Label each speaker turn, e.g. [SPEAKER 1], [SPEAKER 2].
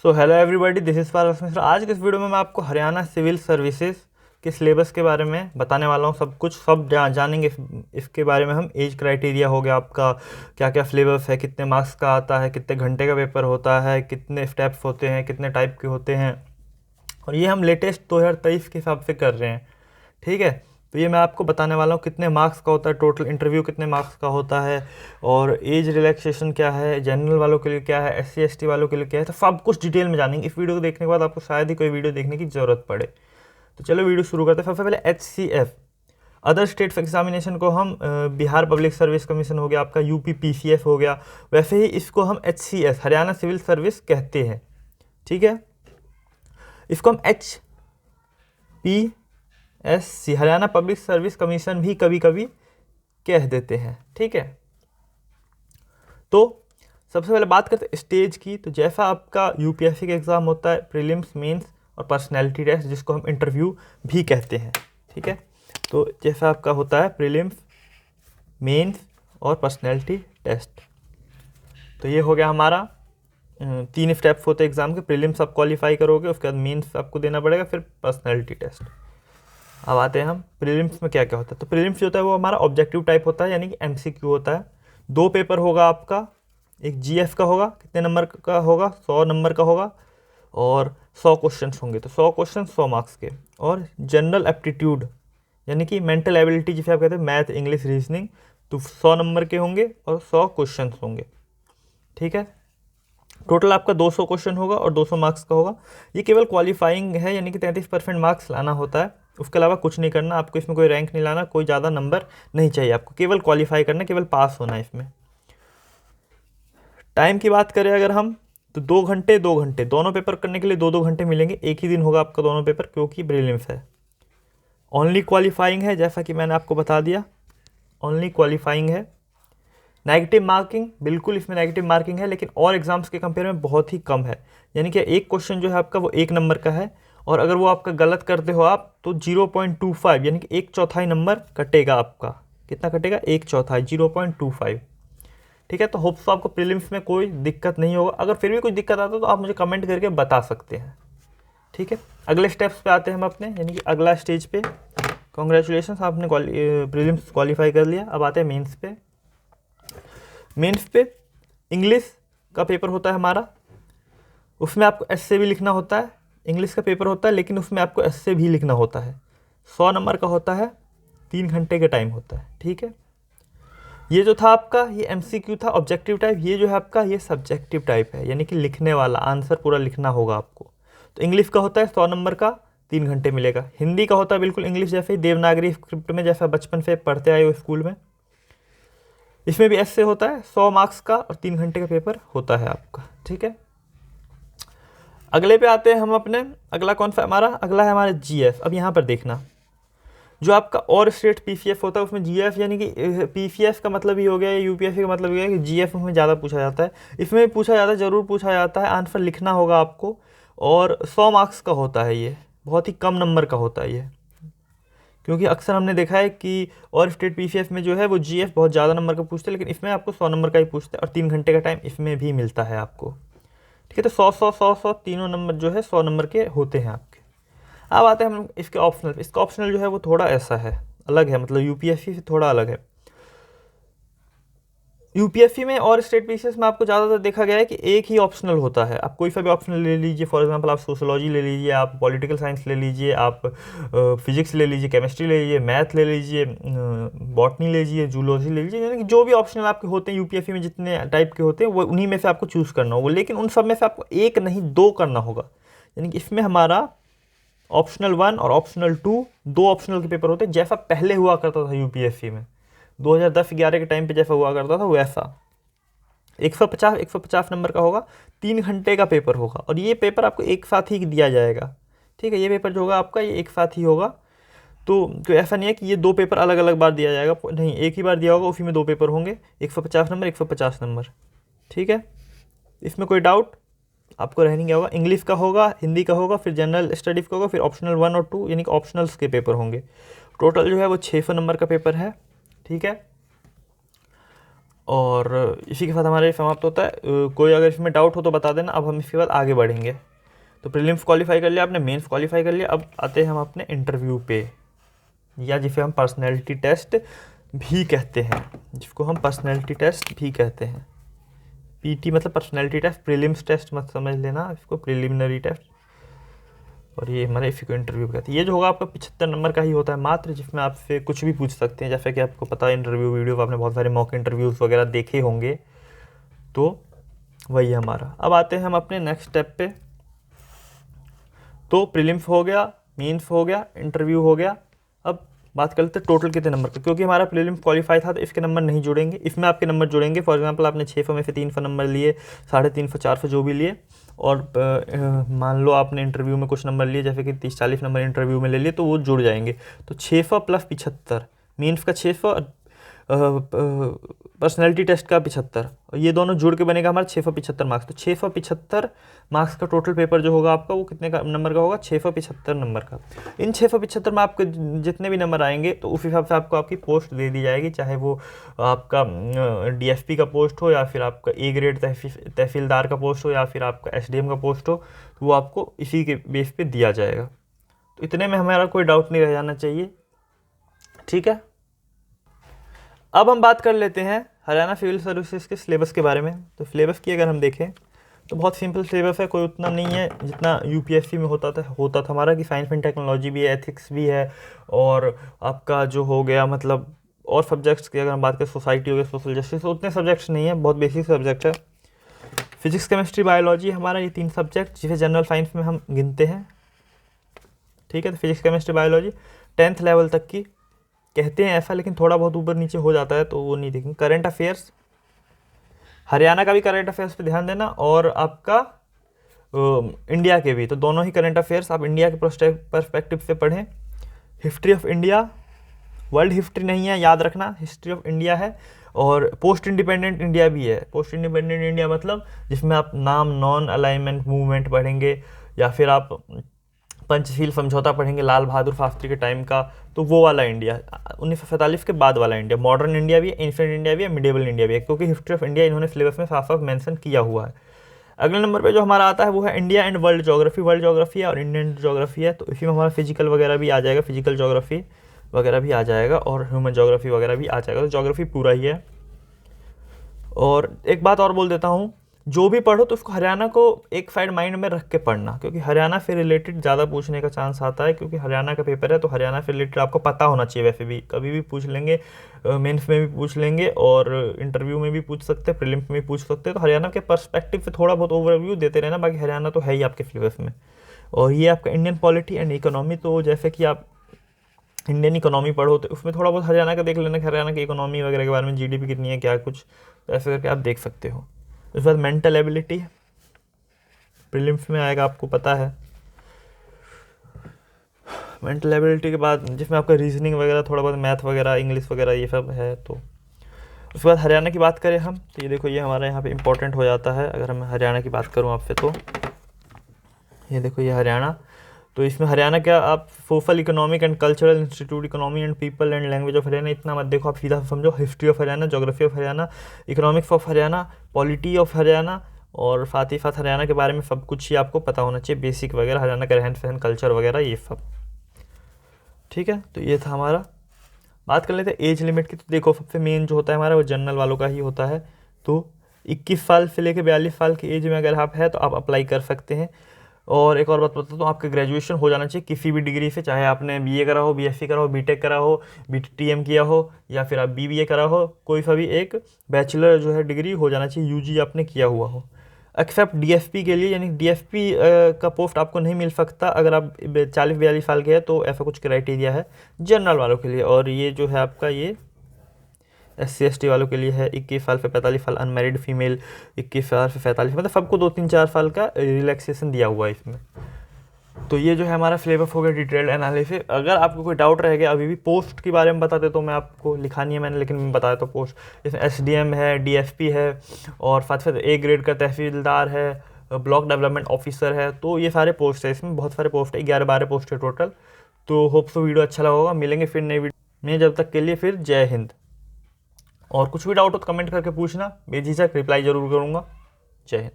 [SPEAKER 1] So hello everybody, this is Paras Mishra. आज के इस वीडियो में मैं आपको हरियाणा सिविल सर्विसेज के सिलेबस के बारे में बताने वाला हूँ। सब कुछ जानेंगे इसके बारे में। हम एज क्राइटेरिया हो गया आपका, क्या क्या सिलेबस है, कितने मार्क्स का आता है, कितने घंटे का पेपर होता है, कितने स्टेप्स होते हैं, कितने टाइप के होते हैं, और ये हम लेटेस्ट 2023 के हिसाब से कर रहे हैं। ठीक है, तो ये मैं आपको बताने वाला हूँ कितने मार्क्स का होता है, टोटल इंटरव्यू कितने मार्क्स का होता है, और एज रिलैक्सेशन क्या है, जनरल वालों के लिए क्या है, SC ST वालों के लिए क्या है। तो सब कुछ डिटेल में जानेंगे। इस वीडियो को देखने के बाद आपको शायद ही कोई वीडियो देखने की ज़रूरत पड़े। तो चलो वीडियो शुरू करते हैं। सबसे पहले HCF, अदर स्टेट एग्जामिनेशन को हम बिहार पब्लिक सर्विस कमीशन हो गया, आपका UP PCF हो गया, वैसे ही इसको हम HCS हरियाणा सिविल सर्विस कहते हैं। ठीक है, इसको हम HPSC Haryana public service commission भी कभी कभी कह देते हैं। ठीक है, तो सबसे पहले बात करते हैं स्टेज की। तो जैसा आपका UPSC का एग्ज़ाम होता है, प्रीलिम्स, मेंस और पर्सनैलिटी टेस्ट, जिसको हम इंटरव्यू भी कहते हैं। ठीक है, तो जैसा आपका होता है प्रीलिम्स, मेंस और पर्सनैलिटी टेस्ट। तो ये हो गया हमारा 3 स्टेप्स होते हैं एग्ज़ाम के। प्रीलिम्स आप क्वालिफाई करोगे, उसके बाद मेंस आपको देना पड़ेगा, फिर पर्सनैलिटी टेस्ट। अब आते हैं हम प्रीलिम्स में क्या क्या होता है। तो प्रीलिम्स जो होता है वो हमारा ऑब्जेक्टिव टाइप होता है, यानी कि MCQ होता है। 2 पेपर होगा आपका, एक GF का होगा, कितने नंबर का होगा, 100 नंबर का होगा, और 100 क्वेश्चन होंगे। तो 100 क्वेश्चन 100 मार्क्स के। और जनरल एप्टीट्यूड यानी कि मेंटल एबिलिटी जिसे आप कहते हैं, मैथ, इंग्लिश, रीजनिंग, तो 100 नंबर के होंगे और 100 क्वेश्चन होंगे। ठीक है, टोटल आपका 200 क्वेश्चन होगा और 200 मार्क्स का होगा। ये केवल क्वालिफाइंग है, यानी कि 33% मार्क्स लाना होता है। उसके अलावा कुछ नहीं करना आपको, इसमें कोई रैंक नहीं लाना, कोई ज़्यादा नंबर नहीं चाहिए आपको, केवल क्वालिफाई करना, केवल पास होना है इसमें। टाइम की बात करें अगर हम, तो 2 घंटे 2 घंटे दोनों पेपर करने के लिए 2-2 घंटे मिलेंगे। एक ही दिन होगा आपका दोनों पेपर, क्योंकि प्रीलिम्स है। ओनली क्वालिफाइंग है, जैसा कि मैंने आपको बता दिया, ओनली क्वालिफाइंग है। नेगेटिव मार्किंग, बिल्कुल इसमें नेगेटिव मार्किंग है, लेकिन और एग्जाम्स के कंपेयर में बहुत ही कम है। यानी कि एक क्वेश्चन जो है आपका वो 1 नंबर का है, और अगर वो आपका गलत करते हो आप तो 0.25 यानी कि 1/4 नंबर कटेगा आपका। कितना कटेगा? 1/4, 0.25। ठीक है, तो होप्स आपको प्रीलिम्स में कोई दिक्कत नहीं होगा। अगर फिर भी कोई दिक्कत आता है तो आप मुझे कमेंट करके बता सकते हैं। ठीक है, अगले स्टेप्स पे आते हैं हम अपने, यानी कि अगला स्टेज पे। कॉन्ग्रेचुलेशन, आपने प्रीलिम्स क्वालिफाई कर लिया। अब आते हैं मेंस पे। मेंस पे इंग्लिश का पेपर होता है हमारा, उसमें आपको ऐसे भी लिखना होता है। इंग्लिश का पेपर होता है, लेकिन उसमें आपको ऐसे भी लिखना होता है। 100 नंबर का होता है, 3 घंटे का टाइम होता है। ठीक है, ये जो था आपका, ये MCQ था ऑब्जेक्टिव टाइप। ये जो है आपका, ये सब्जेक्टिव टाइप है, यानी कि लिखने वाला, आंसर पूरा लिखना होगा आपको। तो इंग्लिश का होता है 100 नंबर का, 3 घंटे मिलेगा। हिंदी का होता है बिल्कुल इंग्लिश जैसे ही, देवनागरी स्क्रिप्ट में, जैसा बचपन से पढ़ते आए हो स्कूल में। इसमें भी ऐसे होता है, 100 मार्क्स का और 3 घंटे का पेपर होता है आपका। ठीक है, अगले पे आते हैं हम अपने। अगला कौन सा हमारा? अगला है हमारा GF। अब यहाँ पर देखना, जो आपका और स्टेट PCF होता है उसमें GF, यानी कि PCF का मतलब ही हो गया, UPSC का मतलब ये है कि GF में ज़्यादा पूछा जाता है। इसमें भी पूछा जाता है, ज़रूर पूछा जाता है, आंसर लिखना होगा आपको, और 100 मार्क्स का होता है। ये बहुत ही कम नंबर का होता है ये, क्योंकि अक्सर हमने देखा है कि और स्टेट PCF में जो है वो GF बहुत ज़्यादा नंबर का पूछते हैं, लेकिन इसमें आपको 100 नंबर का ही पूछते हैं, और 3 घंटे का टाइम इसमें भी मिलता है आपको। ठीक है, तो 100 तीनों नंबर जो है 100 नंबर के होते हैं आपके। अब आते हैं हम इसके ऑप्शनल। इसका ऑप्शनल जो है वो थोड़ा ऐसा है, अलग है, मतलब UPSC से थोड़ा अलग है। UPSC में और स्टेट PCS में आपको ज़्यादातर देखा गया है कि एक ही ऑप्शनल होता है। आप कोई सा भी ऑप्शनल ले लीजिए, फॉर एग्जांपल आप सोशोलॉजी ले लीजिए, आप पॉलिटिकल साइंस ले लीजिए, आप फिजिक्स ले लीजिए, केमिस्ट्री ले लीजिए, मैथ ले लीजिए, बॉटनी ले लीजिए, जूलॉजी ले लीजिए, यानी कि जो भी ऑप्शनल आपके होते हैं UPSC में, जितने टाइप के होते हैं, वो उन्हीं में से आपको चूज़ करना होगा। लेकिन उन सब में से आपको एक नहीं 2 करना होगा। यानी कि इसमें हमारा ऑप्शनल 1 और ऑप्शनल 2, 2 ऑप्शनल के पेपर होते हैं, जैसा पहले हुआ करता था UPSC में 2010-11 के टाइम पे जैसा हुआ करता था वैसा। 150 नंबर का होगा, 3 घंटे का पेपर होगा, और ये पेपर आपको एक साथ ही दिया जाएगा। ठीक है, ये पेपर जो होगा आपका, ये एक साथ ही होगा। तो ऐसा नहीं है कि ये 2 पेपर अलग अलग बार दिया जाएगा, नहीं, एक ही बार दिया होगा, उसी में 2 पेपर होंगे, 150 नंबर, 150 नंबर। ठीक है, इसमें कोई डाउट आपको रह नहीं गया होगा। इंग्लिश का होगा, हिंदी का होगा, फिर जनरल स्टडीज़ का होगा, फिर ऑप्शनल 1 और 2, यानी कि ऑप्शनल्स के पेपर होंगे। टोटल जो है वो 600 नंबर का पेपर है। ठीक है, और इसी के साथ हमारा ये समाप्त होता है। कोई अगर इसमें डाउट हो तो बता देना। अब हम इसके बाद आगे बढ़ेंगे। तो प्रीलिम्स क्वालिफाई कर लिया आपने, मेंस क्वालिफाई कर लिया, अब आते हैं हम अपने इंटरव्यू पे, या जिसे हम पर्सनैलिटी टेस्ट भी कहते हैं, जिसको हम पर्सनैलिटी टेस्ट भी कहते हैं। पीटी मतलब पर्सनैलिटी टेस्ट, प्रीलिम्स टेस्ट मत समझ लेना इसको, प्रिलिमिनरी टेस्ट। और ये हमारे इसी को इंटरव्यू कहते हैं। ये जो होगा आपका 75 नंबर का ही होता है मात्र, जिसमें आपसे कुछ भी पूछ सकते हैं। जैसे कि आपको पता है इंटरव्यू वीडियो, आपने बहुत सारे मॉक इंटरव्यूज़ वगैरह देखे होंगे, तो वही है हमारा। अब आते हैं हम अपने नेक्स्ट स्टेप पे। तो प्रीलिम्स हो गया, मेंस हो गया, इंटरव्यू हो गया। अब बात करते हैं टोटल कितने नंबर का, क्योंकि हमारा प्रीलिम्स क्वालिफाई था तो इसके नंबर नहीं जुड़ेंगे, इसमें आपके नंबर जुड़ेंगे। फॉर एग्जांपल आपने 600 में से 300 नंबर लिए, 350 400 जो भी लिए, और मान लो आपने इंटरव्यू में कुछ नंबर लिए, जैसे कि 30-40 नंबर इंटरव्यू में ले लिए, तो वो जुड़ जाएंगे। तो 600 प्लस 75, मीन्स का 600, पर्सनैलिटी टेस्ट का 75, और ये दोनों जुड़ के बनेगा हमारा 675 मार्क्स। तो 675 मार्क्स का टोटल पेपर जो होगा आपका, वो कितने का नंबर का होगा, 675 नंबर का। इन 675 में आपके जितने भी नंबर आएंगे तो उस हिसाब से आपको आपकी पोस्ट दे दी जाएगी, चाहे वो आपका डीएसपी का पोस्ट हो, या फिर आपका ए ग्रेड तहसीलदार का पोस्ट हो, या फिर आपका एसडीएम का पोस्ट हो, तो वो आपको इसी के बेस पे दिया जाएगा। तो इतने में हमारा कोई डाउट नहीं रह जाना चाहिए, ठीक है। अब हम बात कर लेते हैं हरियाणा सिविल सर्विसेज के सिलेबस के बारे में। तो सिलेबस की अगर हम देखें तो बहुत सिंपल सिलेबस है, कोई उतना नहीं है जितना यूपीएससी में होता था हमारा, कि साइंस एंड टेक्नोलॉजी भी है, एथिक्स भी है, और आपका जो हो गया मतलब और सब्जेक्ट्स की अगर हम बात करें, सोसाइटी हो गया, सोशल जस्टिस, तो उतने सब्जेक्ट्स नहीं है, बहुत बेसिक सब्जेक्ट है। फिजिक्स, केमिस्ट्री, बायोलॉजी हमारा ये 3 सब्जेक्ट जिसे जनरल साइंस में हम गिनते हैं, ठीक है। तो physics, chemistry, biology 10th level तक की कहते हैं ऐसा, लेकिन थोड़ा बहुत ऊपर नीचे हो जाता है तो वो नहीं देखेंगे। करंट अफेयर्स, हरियाणा का भी करंट अफेयर्स पे ध्यान देना, और आपका इंडिया के भी, तो दोनों ही करंट अफेयर्स आप इंडिया के पर्सपेक्टिव से पढ़ें। History of India, world history नहीं है, याद रखना, हिस्ट्री ऑफ इंडिया है। और पोस्ट इंडिपेंडेंट इंडिया भी है। पोस्ट इंडिपेंडेंट इंडिया मतलब जिसमें आप नाम, नॉन अलाइनमेंट मूवमेंट पढ़ेंगे, या फिर आप पंचशील समझौता पढ़ेंगे लाल बहादुर शास्त्री के टाइम का, तो वो वाला इंडिया 1947 के बाद वाला इंडिया। मॉडर्न इंडिया भी है, एंशिएंट इंडिया भी है, मिडेवल इंडिया भी है, क्योंकि हिस्ट्री ऑफ इंडिया इन्होंने सिलेबस में साफ साफ मेंशन किया हुआ है। अगले नंबर पे जो हमारा आता है वो है India and world geography. World geography है और इंडियन ज्योग्राफी है, तो इसी में हमारा फिजिकल वगैरह भी आ जाएगा, फिजिकल ज्योग्राफी वगैरह भी आ जाएगा, और ह्यूमन ज्योग्राफी वगैरह भी आ जाएगा। तो ज्योग्राफी पूरा ही है। और एक बात और बोल देता हूँ, जो भी पढ़ो तो उसको हरियाणा को एक साइड माइंड में रख के पढ़ना, क्योंकि हरियाणा से रिलेटेड ज़्यादा पूछने का चांस आता है, क्योंकि हरियाणा का पेपर है, तो हरियाणा से रिलेटेड आपको पता होना चाहिए। वैसे भी कभी भी पूछ लेंगे, मेंस में भी पूछ लेंगे, और इंटरव्यू में भी पूछ सकते हैं, प्रीलिम्स में भी पूछ सकते हैं। तो हरियाणा के पर्सपेक्टिव से थोड़ा बहुत ओवरव्यू देते रहना, बाकी हरियाणा तो है ही आपके सिलेबस में। और ये आपका इंडियन पॉलिटी एंड इकोनॉमी, तो जैसे कि आप इंडियन इकोनॉमी पढ़ो तो उसमें थोड़ा बहुत हरियाणा का देख लेना कि हरियाणा की इकोनॉमी वगैरह के बारे में, जीडीपी कितनी है, क्या कुछ, तो ऐसे करके आप देख सकते हो। उसके बाद मेंटल एबिलिटी प्रीलिम्स में आएगा, आपको पता है। मेंटल एबिलिटी के बाद जिसमें आपका रीजनिंग वगैरह, थोड़ा बहुत मैथ वगैरह, इंग्लिश वगैरह ये सब है। तो उसके बाद हरियाणा की बात करें हम, तो ये देखो ये हमारे यहाँ पे इंपॉर्टेंट हो जाता है। अगर मैं हरियाणा की बात करूँ आपसे, तो ये देखो ये हरियाणा, तो इसमें हरियाणा क्या, आप social, economic and cultural institute, economy and people and language of Haryana, इतना मत देखो, आप सीधा समझो history of Haryana, geography of Haryana, economics of Haryana, polity of Haryana, और साथ ही साथ हरियाणा के बारे में सब कुछ ही आपको पता होना चाहिए, बेसिक वगैरह, हरियाणा का रहन सहन, कल्चर वगैरह, ये सब, ठीक है। तो ये था हमारा। बात कर लेते हैं एज लिमिट की। तो देखो सबसे मेन जो होता है हमारा वो जनरल वालों का ही होता है। तो 21 साल से लेकर 42 साल की एज में अगर आप है तो आप अप्लाई कर सकते हैं। और एक और बात बताता हूँ, आपका ग्रेजुएशन हो जाना चाहिए किसी भी डिग्री से, चाहे आपने बीए करा हो, बीएससी करा हो, बीटेक करा हो, बीटीएम किया हो, या फिर आप बीबीए करा हो, कोई सा भी एक बैचलर जो है डिग्री हो जाना चाहिए, यूजी आपने किया हुआ हो। एक्सेप्ट डीएसपी के लिए, यानी डीएसपी का पोस्ट आपको नहीं मिल सकता अगर आप 40-42 साल के हैं, तो ऐसा कुछ क्राइटेरिया है जनरल वालों के लिए। और ये जो है आपका ये SC/ST वालों के लिए है 21 साल से 45 साल, अनमैरिड फीमेल 21 साल से 45, मतलब सबको 2-3-4 साल का रिलैक्सेशन दिया हुआ है इसमें। तो ये जो है हमारा सिलेबस हो गया डिटेल्ड एनालिसिस। अगर आपको कोई डाउट रह गया, अभी भी पोस्ट के बारे में बता देता हूँ मैं आपको, लिखा नहीं है मैंने लेकिन मैं बताया तो पोस्ट, इसमें SDM है, DSP है, और साथ साथ A ग्रेड का तहसीलदार है, ब्लॉक डेवलपमेंट ऑफिसर है। तो ये सारे पोस्ट है, इसमें बहुत सारे पोस्ट है, 11-12 पोस्ट है टोटल। तो होप सो वीडियो अच्छा लगा होगा। मिलेंगे फिर नई वीडियो में, जब तक के लिए फिर जय हिंद। और कुछ भी डाउट हो तो कमेंट करके पूछना, बेझिझक रिप्लाई जरूर करूँगा। जय हिंद।